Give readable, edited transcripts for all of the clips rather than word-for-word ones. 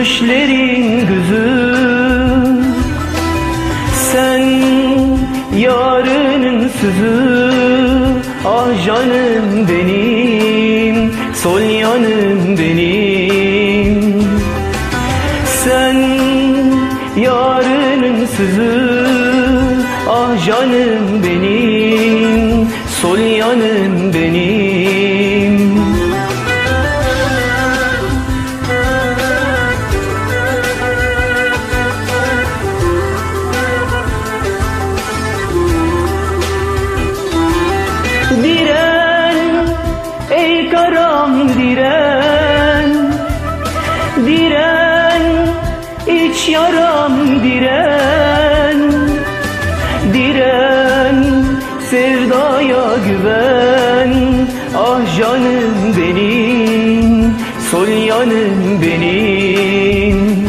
Düşlerin güzü, sen yarının sözü. Ah canım benim, sol yanım benim. Sen yarının sözü, ah canım benim, sol yanım benim. Diren ey karam diren, diren iç yaram diren, diren sevdaya güven. Ah canım benim, sol yanım benim.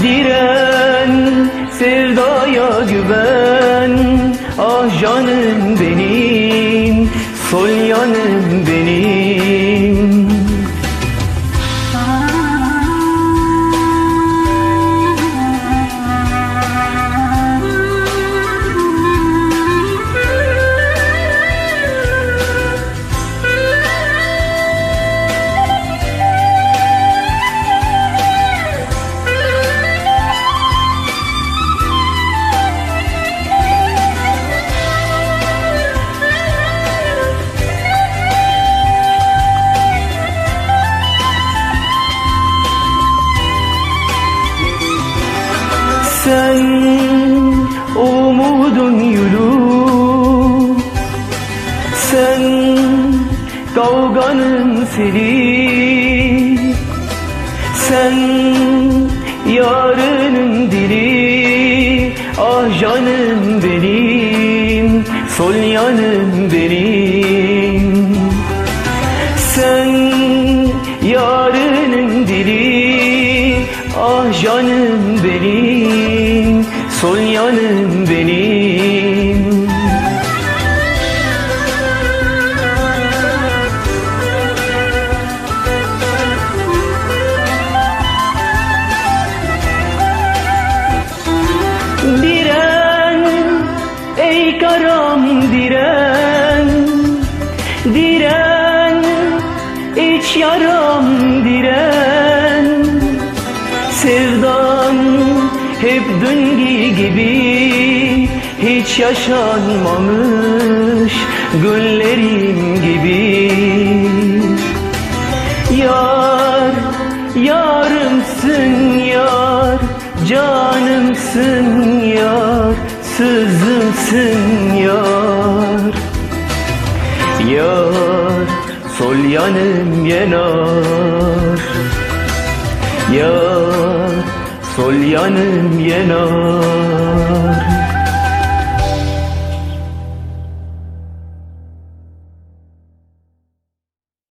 Diren sevdaya güven. Ah canım benim, sol yanım benim. Sen umudun yolu, sen kavganın seli, sen yarının dili. Ah canım benim, sol yanım benim. Sen yarının dili, ah canım benim, sol yanım benim. Diren ey karam diren, diren iç yaram diren. Sevdan hep dün gibi, hiç yaşanmamış günlerim gibi. Yar, yarımsın yar, canımsın yar, sızımsın yar. Yar, sol yanım yanar, yar, sol yanım yanar.